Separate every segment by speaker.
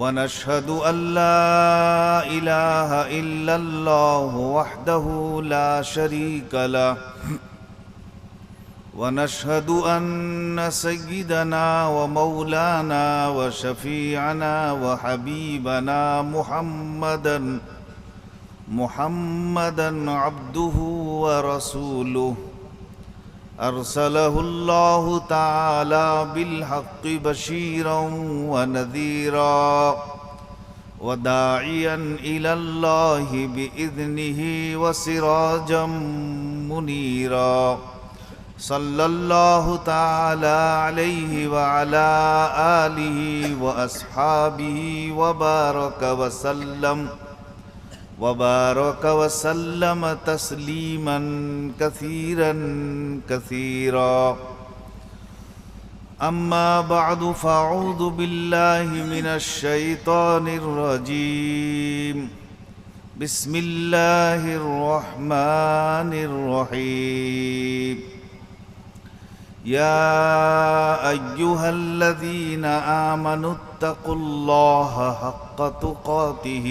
Speaker 1: ونشهد أن لا إله إلا الله وحده لا شريك له ونشهد أن سيدنا ومولانا وشفيعنا وحبيبنا محمدا عبده ورسوله أرسله الله تعالى بالحق بشيرا ونذيرا وداعيا إلى الله بإذنه وسراجا منيرا صلى الله تعالى عليه وعلى آله وأصحابه وبارك وسلم تسليما كثيرا كثيرا أما بعد فأعوذ بالله من الشيطان الرجيم بسم الله الرحمن الرحيم يا أيها الذين آمنوا اتقوا الله حق تقاته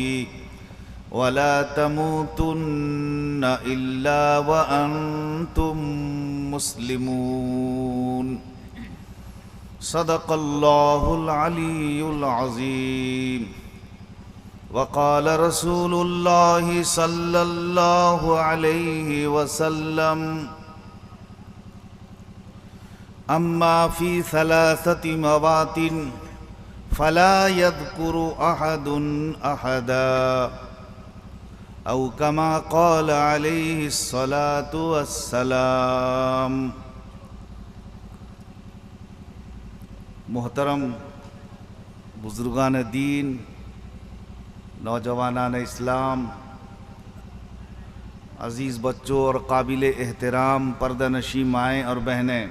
Speaker 1: ولا تموتن إلا وأنتم مسلمون صدق الله العلي العظيم وقال رسول الله صلى الله عليه وسلم أما في ثلاثة مواطن فلا يذكر أحد أحدا أو كما قال عليه الصلاة والسلام۔ محترم بزرگان دین، نوجوانان اسلام، عزیز بچوں اور قابل احترام پردہ نشین مائیں اور بہنیں،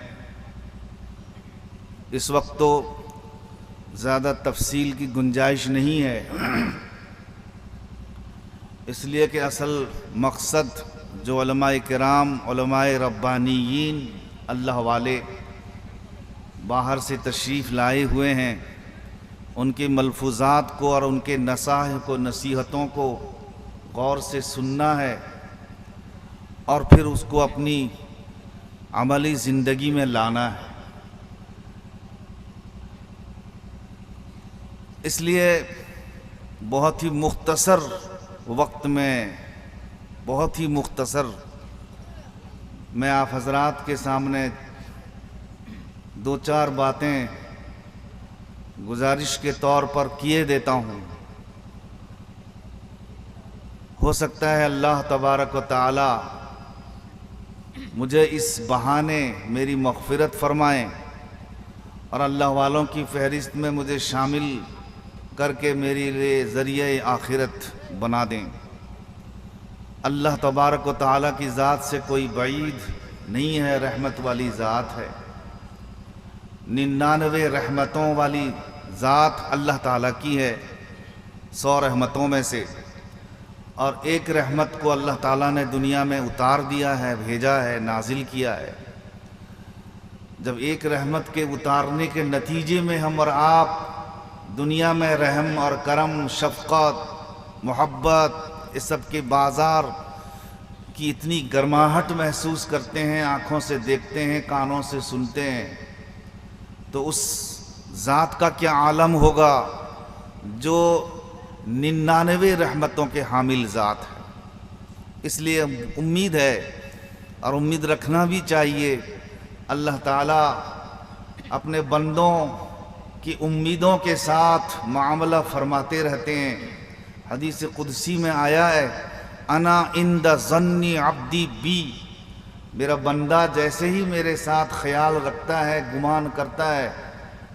Speaker 1: اس وقت تو زیادہ تفصیل کی گنجائش نہیں ہے، اس لیے کہ اصل مقصد جو علماء کرام، علماء ربانیین، اللہ والے باہر سے تشریف لائے ہوئے ہیں، ان کے ملفوظات کو اور ان کے نصائح کو، نصیحتوں کو غور سے سننا ہے اور پھر اس کو اپنی عملی زندگی میں لانا ہے۔ اس لیے بہت ہی مختصر وقت میں، بہت ہی مختصر میں آپ حضرات کے سامنے دو چار باتیں گزارش کے طور پر کیے دیتا ہوں۔ ہو سکتا ہے اللہ تبارک و تعالی مجھے اس بہانے میری مغفرت فرمائیں اور اللہ والوں کی فہرست میں مجھے شامل کر کے میری لیے ذریعہ آخرت بنا دیں۔ اللہ تبارک و تعالیٰ کی ذات سے کوئی بعید نہیں ہے، رحمت والی ذات ہے، 99 رحمتوں والی ذات اللہ تعالیٰ کی ہے، 100 رحمتوں میں سے، اور ایک رحمت کو اللہ تعالیٰ نے دنیا میں اتار دیا ہے، بھیجا ہے، نازل کیا ہے۔ جب ایک رحمت کے اتارنے کے نتیجے میں ہم اور آپ دنیا میں رحم اور کرم، شفقت، محبت، اس سب کے بازار کی اتنی گرماہٹ محسوس کرتے ہیں، آنکھوں سے دیکھتے ہیں، کانوں سے سنتے ہیں، تو اس ذات کا کیا عالم ہوگا جو 99 رحمتوں کے حامل ذات ہے۔ اس لیے امید ہے اور امید رکھنا بھی چاہیے، اللہ تعالیٰ اپنے بندوں کی امیدوں کے ساتھ معاملہ فرماتے رہتے ہیں۔ حدیث قدسی میں آیا ہے، انا عند ظن عبدی بی، میرا بندہ جیسے ہی میرے ساتھ خیال رکھتا ہے، گمان کرتا ہے،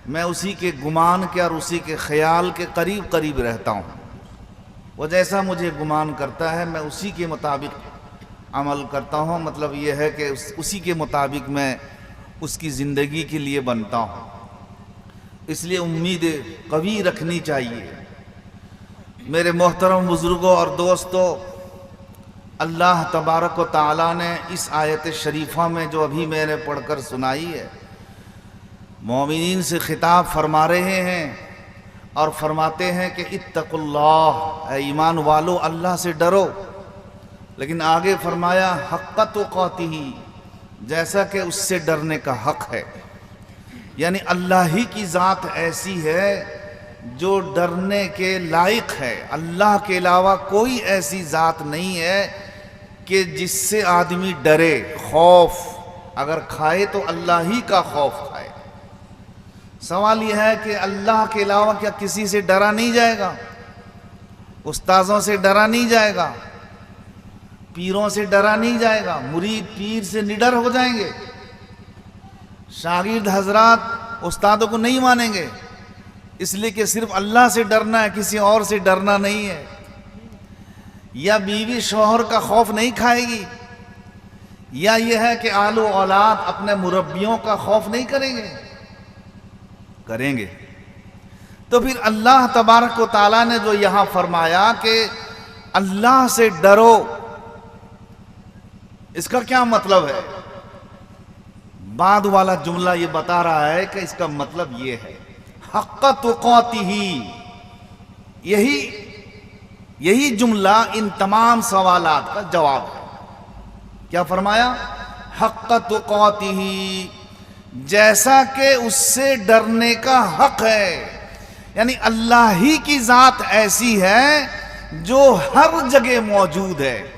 Speaker 1: میں اسی کے گمان کے اور اسی کے خیال کے قریب قریب رہتا ہوں۔ وہ جیسا مجھے گمان کرتا ہے میں اسی کے مطابق عمل کرتا ہوں، مطلب یہ ہے کہ اسی کے مطابق میں اس کی زندگی کے لیے بنتا ہوں۔ اس لیے امید قوی رکھنی چاہیے۔ میرے محترم بزرگوں اور دوستوں، اللہ تبارک و تعالیٰ نے اس آیت شریفہ میں جو ابھی میں نے پڑھ کر سنائی ہے، مومنین سے خطاب فرما رہے ہیں اور فرماتے ہیں کہ اتقوا اللہ، اے ایمان والو اللہ سے ڈرو، لیکن آگے فرمایا حق تقاتہ، جیسا کہ اس سے ڈرنے کا حق ہے۔ یعنی اللہ ہی کی ذات ایسی ہے جو ڈرنے کے لائق ہے۔ اللہ کے علاوہ کوئی ایسی ذات نہیں ہے کہ جس سے آدمی ڈرے۔ خوف اگر کھائے تو اللہ ہی کا خوف کھائے۔ سوال یہ ہے کہ اللہ کے علاوہ کیا کسی سے ڈرا نہیں جائے گا؟ استاذوں سے ڈرا نہیں جائے گا، پیروں سے ڈرا نہیں جائے گا، مرید پیر سے نڈر ہو جائیں گے، شاگرد حضرات استادوں کو نہیں مانیں گے، اس لیے کہ صرف اللہ سے ڈرنا ہے، کسی اور سے ڈرنا نہیں ہے۔ یا بیوی شوہر کا خوف نہیں کھائے گی، یا یہ ہے کہ آل و اولاد اپنے مربیوں کا خوف نہیں کریں گے؟ کریں گے۔ تو پھر اللہ تبارک و تعالیٰ نے جو یہاں فرمایا کہ اللہ سے ڈرو، اس کا کیا مطلب ہے؟ بعد والا جملہ یہ بتا رہا ہے کہ اس کا مطلب یہ ہے حق تقاتہ۔ یہی جملہ ان تمام سوالات کا جواب ہے۔ کیا فرمایا؟ حق تقاتہ، جیسا کہ اس سے ڈرنے کا حق ہے۔ یعنی اللہ ہی کی ذات ایسی ہے جو ہر جگہ موجود ہے۔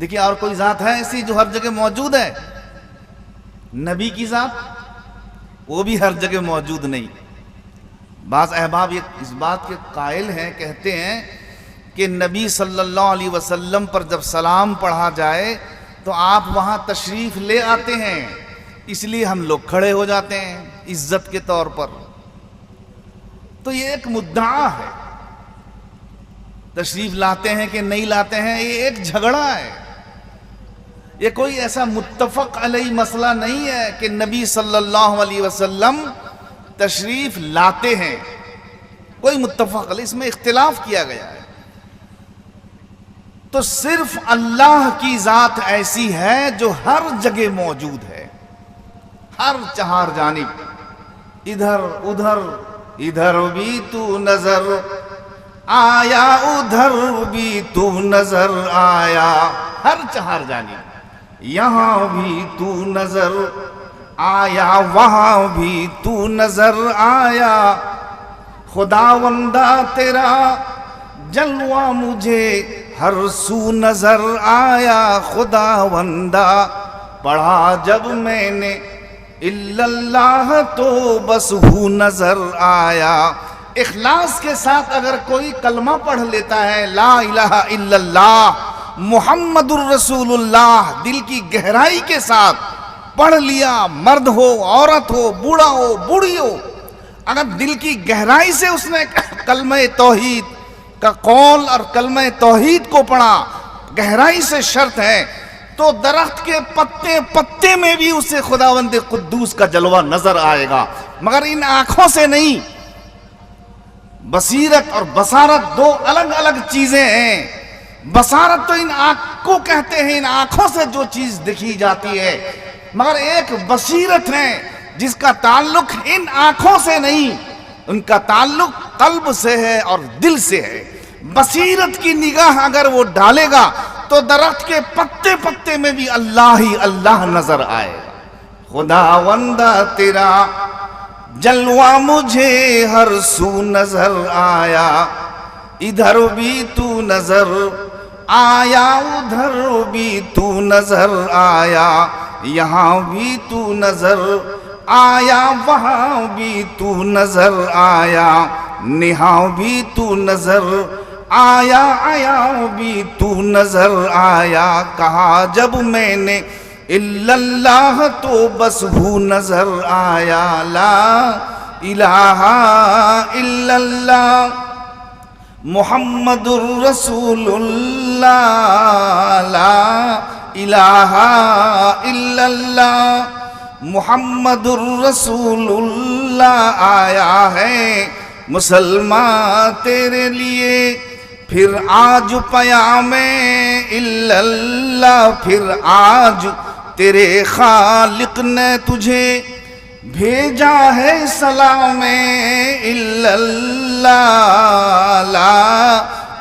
Speaker 1: دیکھیے اور کوئی ذات ہے ایسی جو ہر جگہ موجود ہے؟ نبی کی ذات، وہ بھی ہر جگہ موجود نہیں۔ بعض احباب اس بات کے قائل ہیں، کہتے ہیں کہ نبی صلی اللہ علیہ وسلم پر جب سلام پڑھا جائے تو آپ وہاں تشریف لے آتے ہیں، اس لیے ہم لوگ کھڑے ہو جاتے ہیں عزت کے طور پر۔ تو یہ ایک مدعا ہے، تشریف لاتے ہیں کہ نہیں لاتے ہیں یہ ایک جھگڑا ہے۔ یہ کوئی ایسا متفق علیہ مسئلہ نہیں ہے کہ نبی صلی اللہ علیہ وسلم تشریف لاتے ہیں، کوئی متفق علیہ، اس میں اختلاف کیا گیا ہے۔ تو صرف اللہ کی ذات ایسی ہے جو ہر جگہ موجود ہے، ہر چہار جانب، ادھر ادھر، ادھر بھی تو نظر آیا، ادھر بھی تو نظر آیا، ہر چہار جانب، یہاں بھی تو نظر آیا، وہاں بھی تو نظر آیا، خداوندہ تیرا جلوہ مجھے ہر سو نظر آیا، خداوندہ پڑھا جب میں نے الا اللہ تو بس ہو نظر آیا۔ اخلاص کے ساتھ اگر کوئی کلمہ پڑھ لیتا ہے، لا الہ الا اللہ محمد الرسول اللہ، دل کی گہرائی کے ساتھ پڑھ لیا، مرد ہو، عورت ہو، بوڑھا ہو، بوڑھی ہو، اگر دل کی گہرائی سے اس نے کلمہ توحید کا قول اور کلمہ توحید کو پڑھا، گہرائی سے شرط ہے، تو درخت کے پتے پتے میں بھی اسے خداوند قدوس کا جلوہ نظر آئے گا، مگر ان آنکھوں سے نہیں۔ بصیرت اور بصارت دو الگ الگ چیزیں ہیں۔ بصارت تو ان آنکھ کو کہتے ہیں، ان آنکھوں سے جو چیز دکھی جاتی ہے، مگر ایک بصیرت ہے جس کا تعلق ان آنکھوں سے نہیں، ان کا تعلق قلب سے ہے اور دل سے ہے۔ بصیرت کی نگاہ اگر وہ ڈالے گا تو درخت کے پتے پتے میں بھی اللہ ہی اللہ نظر آئے گا۔ خداوندہ تیرا جلوہ مجھے ہر سو نظر آیا، ادھر بھی تو نظر آیا، ادھر بھی تو نظر آیا، یہاں بھی تو نظر آیا، وہاں بھی تو نظر آیا، نہاں بھی تو نظر آیا، آیا بھی تو نظر آیا، کہا جب میں نے الا اللہ تو بس ہو نظر آیا لا الہ الا اللہ محمد الرسول اللہ لا الہ الا اللہ محمد الرسول اللہ آیا ہے مسلمان تیرے لیے پھر آج پیام الا اللہ پھر آج تیرے خالق نے تجھے بھیجا ہے سلام الا اللہ لا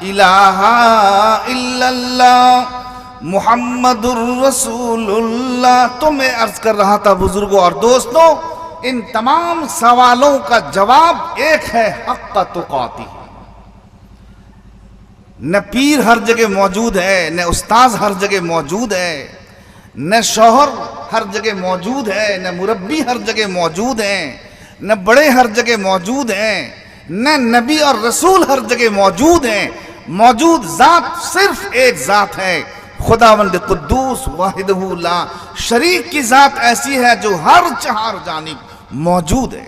Speaker 1: الہ الا اللہ محمد الرسول اللہ. تو میں عرض کر رہا تھا بزرگوں اور دوستوں، ان تمام سوالوں کا جواب ایک ہے، حق تقاتی. نہ پیر ہر جگہ موجود ہے، نہ استاذ ہر جگہ موجود ہے، نہ شوہر ہر جگہ موجود ہے، نہ مربی ہر جگہ موجود ہیں، نہ بڑے ہر جگہ موجود ہیں، نہ نبی اور رسول ہر جگہ موجود ہیں. موجود ذات صرف ایک ذات ہے، خداوند قدوس واحدہ لا شریک کی ذات ایسی ہے جو ہر چہار جانب موجود ہے.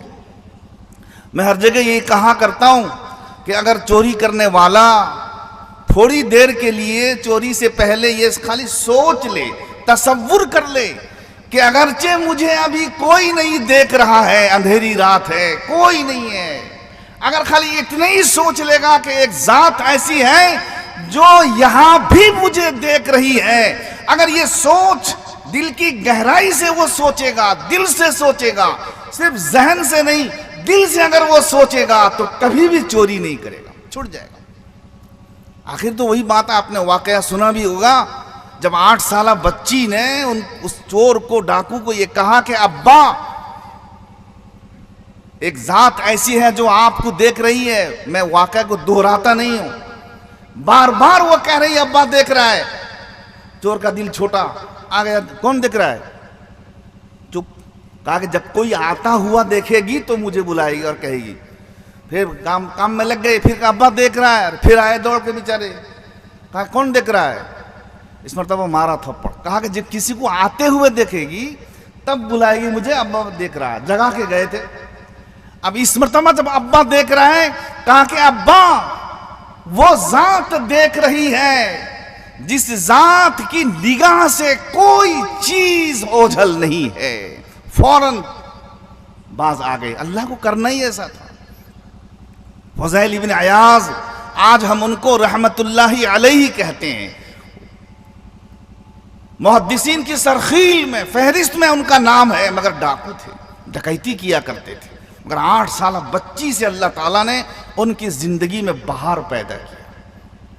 Speaker 1: میں ہر جگہ یہ کہا کرتا ہوں کہ اگر چوری کرنے والا تھوڑی دیر کے لیے چوری سے پہلے یہ خالی سوچ لے، تصور کر لے کہ اگرچہ مجھے ابھی کوئی نہیں دیکھ رہا ہے، اندھیری رات ہے، کوئی نہیں ہے، اگر خالی اتنا ہی سوچ لے گا کہ ایک ذات ایسی ہے جو یہاں بھی مجھے دیکھ رہی ہے، اگر یہ سوچ دل کی گہرائی سے وہ سوچے گا، دل سے سوچے گا، صرف ذہن سے نہیں دل سے اگر وہ سوچے گا تو کبھی بھی چوری نہیں کرے گا، چھوٹ جائے گا. آخر تو وہی بات آپ نے واقعہ سنا بھی ہوگا جب 8 سالہ بچی نے اس چور کو، ڈاکو کو یہ کہا کہ ابا ایک ذات ایسی ہے جو آپ کو دیکھ رہی ہے. میں واقعہ کو دہراتا نہیں ہوں، بار بار وہ کہہ رہی ہے ابا دیکھ رہا ہے. چور کا دل چھوٹا آ گیا، کون دیکھ رہا ہے؟ چپ. کہا کہ جب کوئی آتا ہوا دیکھے گی تو مجھے بلائے گی اور کہے گی. پھر کام میں لگ گئے، پھر کہا ابا دیکھ رہا ہے، پھر آئے دوڑ کے بیچارے. کہا کون دیکھ رہا ہے؟ اس مرتبہ مارا تھپڑ. کہا کہ جب کسی کو آتے ہوئے دیکھے گی تب بلائے گی مجھے، ابا دیکھ رہا ہے. جگہ کے گئے تھے. اب اس مرتبہ جب ابا دیکھ رہا ہے، کہا کہ ابا وہ ذات دیکھ رہی ہے جس ذات کی نگاہ سے کوئی چیز اوجھل نہیں ہے. فوراً باز آ گئے. اللہ کو کرنا ہی ایسا تھا. فضیل ابن عیاض آج ہم ان کو رحمت اللہ علیہ کہتے ہیں. محدثین کی سرخیل میں فہرست میں ان کا نام ہے، مگر ڈاکو تھے، ڈکیتی کیا کرتے تھے. مگر 8 سالہ بچی سے اللہ تعالیٰ نے ان کی زندگی میں بہار پیدا کیا.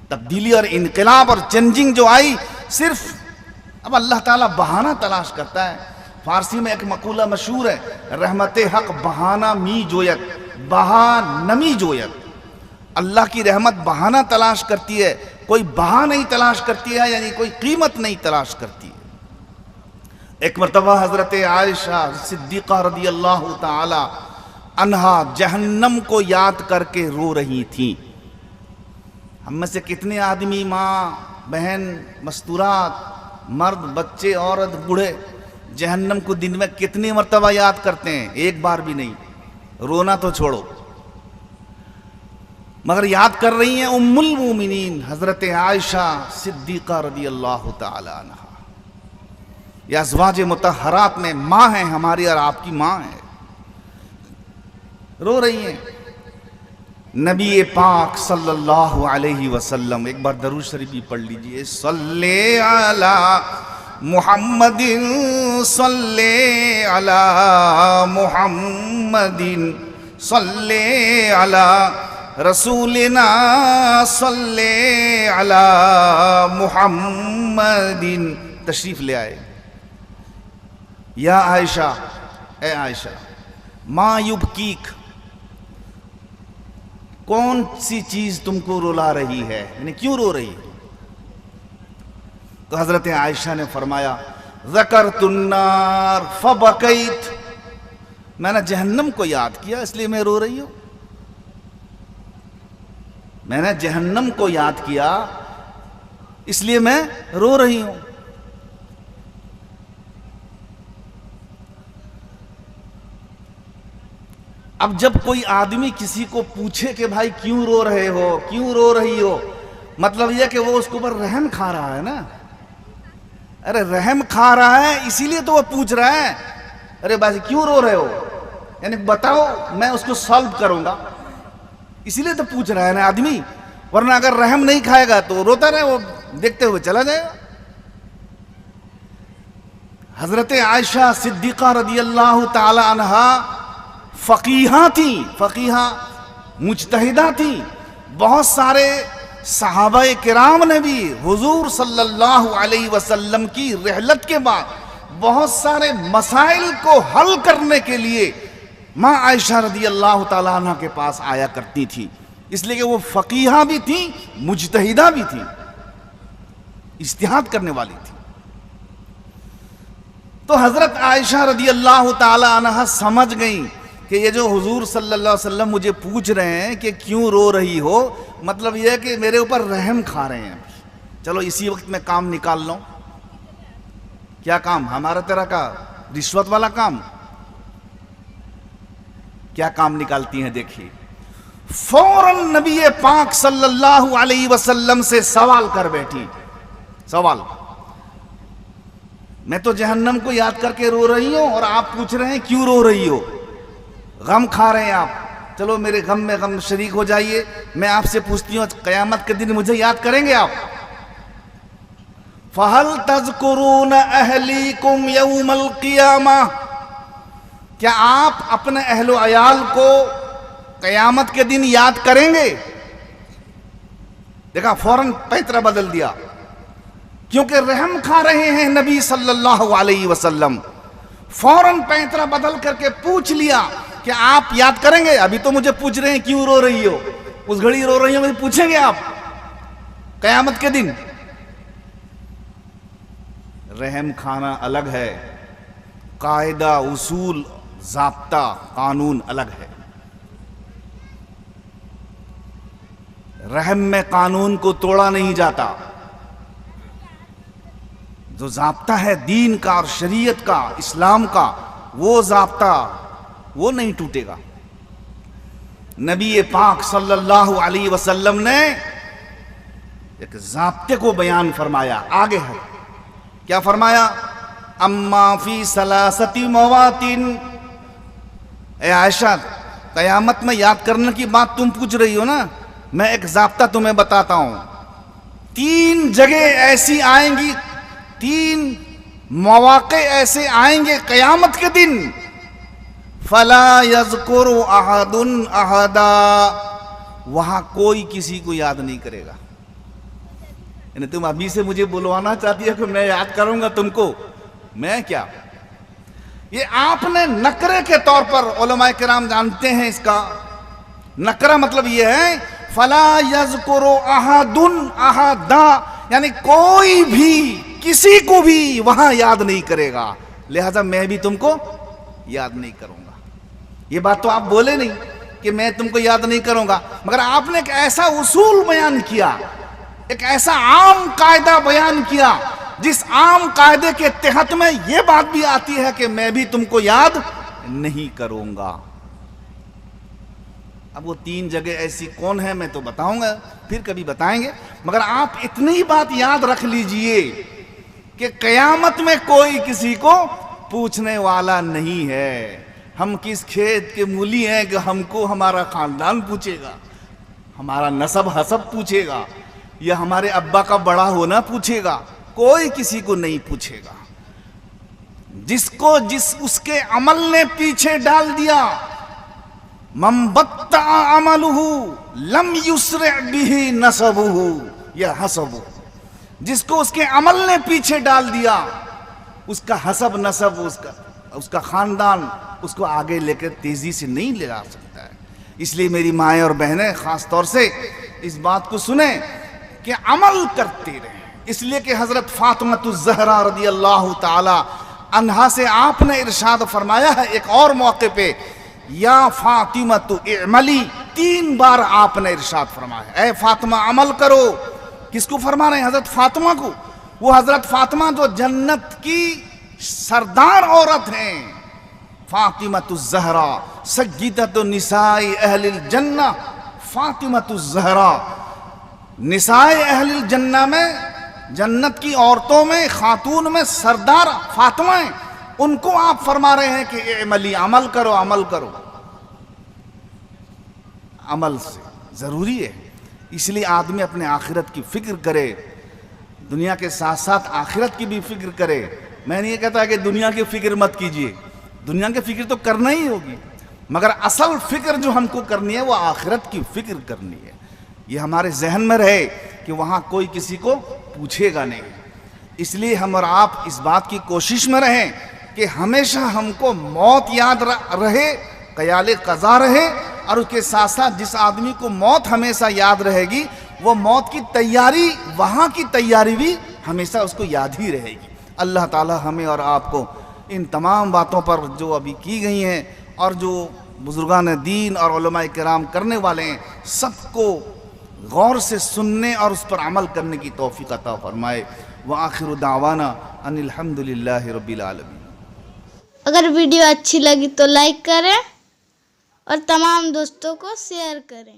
Speaker 1: تبدیلی اور انقلاب اور چینجنگ جو آئی، صرف اب اللہ تعالیٰ بہانہ تلاش کرتا ہے. فارسی میں ایک مقولہ مشہور ہے، رحمت حق بہانہ می جویت بہا نمی جویت. اللہ کی رحمت بہانہ تلاش کرتی ہے، کوئی بہا نہیں تلاش کرتی ہے، یعنی کوئی قیمت نہیں تلاش کرتی ہے. ایک مرتبہ حضرت عائشہ صدیقہ رضی اللہ تعالی عنہا جہنم کو یاد کر کے رو رہی تھیں. ہم میں سے کتنے آدمی، ماں بہن مستورات، مرد بچے عورت بوڑھے، جہنم کو دن میں کتنی مرتبہ یاد کرتے ہیں؟ ایک بار بھی نہیں. رونا تو چھوڑو. مگر یاد کر رہی ہیں ام المومنین حضرت عائشہ صدیقہ رضی اللہ تعالی عنہ. یہ ازواج مطہرات میں ماں ہیں ہماری اور آپ کی ماں ہے. رو رہی ہیں. نبی پاک صلی اللہ علیہ وسلم، ایک بار درود شریف بھی پڑھ لیجئے. صلی علی محمد صلی علی محمد صلی علی رسولنا صلی علی محمد. تشریف لے آئے. یا عائشہ، اے عائشہ، ما یبکیک، کون سی چیز تم کو رلا رہی ہے، یعنی کیوں رو رہی ہے؟ تو حضرت عائشہ نے فرمایا ذکرت النار فبکیت، میں نے جہنم کو یاد کیا اس لیے میں رو رہی ہوں. میں نے جہنم کو یاد کیا اس لیے میں رو رہی ہوں. اب جب کوئی آدمی کسی کو پوچھے کہ بھائی کیوں رو رہے ہو، کیوں رو رہی ہو، مطلب یہ کہ وہ اس کے اوپر رحم کھا رہا ہے نا. ارے رحم کھا رہا ہے اسی لیے تو وہ پوچھ رہا ہے، ارے بھائی کیوں رو رہے ہو، یعنی بتاؤ میں اس کو سالو کروں گا، اسی لیے تو پوچھ رہا ہے نا آدمی. ورنہ اگر رحم نہیں کھائے گا تو روتا رہے، وہ دیکھتے ہوئے چلا جائے گا. حضرت عائشہ صدیقہ رضی اللہ تعالی عنہا فقیہہ تھیں، فقیہہ مجتہدہ تھیں. بہت سارے صحابہ کرام نے بھی حضور صلی اللہ علیہ وسلم کی رحلت کے بعد بہت سارے مسائل کو حل کرنے کے لیے ماں عائشہ رضی اللہ تعالیٰ عنہ کے پاس آیا کرتی تھی، اس لیے کہ وہ فقیہہ بھی تھیں، مجتہدہ بھی تھیں، اجتہاد کرنے والی تھی. تو حضرت عائشہ رضی اللہ تعالی عنہ سمجھ گئیں کہ یہ جو حضور صلی اللہ علیہ وسلم مجھے پوچھ رہے ہیں کہ کیوں رو رہی ہو، مطلب یہ ہے کہ میرے اوپر رحم کھا رہے ہیں. چلو اسی وقت میں کام نکال لوں. کیا کام؟ ہمارا طرح کا رشوت والا کام. کیا کام نکالتی ہیں دیکھیے. فوراً نبی پاک صلی اللہ علیہ وسلم سے سوال کر بیٹھی. سوال، میں تو جہنم کو یاد کر کے رو رہی ہوں اور آپ پوچھ رہے ہیں کیوں رو رہی ہو، غم کھا رہے ہیں آپ. چلو میرے غم میں غم شریک ہو جائیے. میں آپ سے پوچھتی ہوں قیامت کے دن مجھے یاد کریں گے آپ؟ فَهَلْ تَذْكُرُونَ أَهْلِيكُمْ يَوْمَ الْقِيَامَةِ، کیا آپ اپنے اہل و عیال کو قیامت کے دن یاد کریں گے؟ دیکھا فوراً پیترا بدل دیا، کیونکہ رحم کھا رہے ہیں نبی صلی اللہ علیہ وسلم. فوراً پیترا بدل کر کے پوچھ لیا کہ آپ یاد کریں گے؟ ابھی تو مجھے پوچھ رہے ہیں کیوں رو رہی ہو، اس گھڑی رو رہی ہو، مجھے پوچھیں گے آپ قیامت کے دن؟ رحم کھانا الگ ہے، قاعدہ، اصول، ضابطہ، قانون الگ ہے. رحم میں قانون کو توڑا نہیں جاتا. جو ضابطہ ہے دین کا اور شریعت کا، اسلام کا، وہ ضابطہ وہ نہیں ٹوٹے گا. نبی پاک صلی اللہ علیہ وسلم نے ایک ضابطے کو بیان فرمایا. آگے ہے کیا فرمایا؟ اما فی ثلاثۃ مواطن. اے عائشہ، قیامت میں یاد کرنے کی بات تم پوچھ رہی ہو نا، میں ایک ضابطہ تمہیں بتاتا ہوں. 3 جگہ ایسی آئیں گی، 3 مواقع ایسے آئیں گے قیامت کے دن، فلا یذکر احد احدا، وہاں کوئی کسی کو یاد نہیں کرے گا. یعنی تم ابھی سے مجھے بلوانا چاہتی ہے کہ میں یاد کروں گا تم کو؟ میں کیا، یہ آپ نے نکرے کے طور پر، علماء کرام جانتے ہیں اس کا نکرہ مطلب یہ ہے فلا یذکر احد احدا، یعنی کوئی بھی کسی کو بھی وہاں یاد نہیں کرے گا، لہذا میں بھی تم کو یاد نہیں کروں گا. یہ بات تو آپ بولے نہیں کہ میں تم کو یاد نہیں کروں گا، مگر آپ نے ایک ایسا اصول بیان کیا، ایک ایسا عام قاعدہ بیان کیا جس عام قاعدے کے تحت میں یہ بات بھی آتی ہے کہ میں بھی تم کو یاد نہیں کروں گا. اب وہ 3 جگہ ایسی کون ہیں میں تو بتاؤں گا، پھر کبھی بتائیں گے، مگر آپ اتنی بات یاد رکھ لیجئے کہ قیامت میں کوئی کسی کو پوچھنے والا نہیں ہے. ہم کس کھیت کے مولی ہیں کہ ہم کو ہمارا خاندان پوچھے گا، ہمارا نسب حسب پوچھے گا، یا ہمارے ابا کا بڑا ہونا پوچھے گا؟ کوئی کسی کو نہیں پوچھے گا. جس کو اس کے عمل نے پیچھے ڈال دیا، من بطأ عملہ لم یسرع بہ نسبہ یا حسبہ، جس کو اس کے عمل نے پیچھے ڈال دیا، اس کا حسب نسب، اس کا خاندان اس کو آگے لے کر تیزی سے نہیں لے جا سکتا ہے. اس لیے میری مائیں اور بہنیں خاص طور سے اس بات کو سنیں کہ عمل کرتے رہیں. اس لیے کہ حضرت فاطمہ الزہرا رضی اللہ تعالی عنہا سے آپ نے ارشاد فرمایا ہے ایک اور موقع پہ، یا فاطمہ اعملی، 3 بار آپ نے ارشاد فرمایا اے فاطمہ عمل کرو. کس کو فرما رہے ہیں؟ حضرت فاطمہ کو. وہ حضرت فاطمہ جو جنت کی سردار عورت ہیں، فاطمۃ الزہرا سیدۃ النساء اہل الجنہ، فاطمۃ الزہرا نساء اہل الجنہ میں، جنت کی عورتوں میں، خاتون میں سردار فاطمہ ہیں، ان کو آپ فرما رہے ہیں کہ اعملی، عمل کرو، عمل کرو۔ عمل سے ضروری ہے، اس لیے آدمی اپنے آخرت کی فکر کرے، دنیا کے ساتھ ساتھ آخرت کی بھی فکر کرے۔ میں نہیں یہ کہتا کہ دنیا کی فکر مت کیجئے، دنیا کی فکر تو کرنا ہی ہوگی، مگر اصل فکر جو ہم کو کرنی ہے وہ آخرت کی فکر کرنی ہے۔ یہ ہمارے ذہن میں رہے کہ وہاں کوئی کسی کو پوچھے گا نہیں۔ اس لیے ہم اور آپ اس بات کی کوشش میں رہیں کہ ہمیشہ ہم کو موت یاد رہے، خیال قضا رہے، اور اس کے ساتھ ساتھ جس آدمی کو موت ہمیشہ یاد رہے گی وہ موت کی تیاری، وہاں کی تیاری بھی ہمیشہ اس کو یاد ہی رہے گی۔ اللہ تعالی ہمیں اور آپ کو ان تمام باتوں پر جو ابھی کی گئی ہیں اور جو بزرگان دین اور علماء کرام کرنے والے ہیں، سب کو غور سے سننے اور اس پر عمل کرنے کی توفیق عطا فرمائے۔ وآخر دعوانا ان الحمد للہ رب العالمین۔
Speaker 2: اگر ویڈیو اچھی لگی تو لائک کریں اور تمام دوستوں کو شیئر کریں۔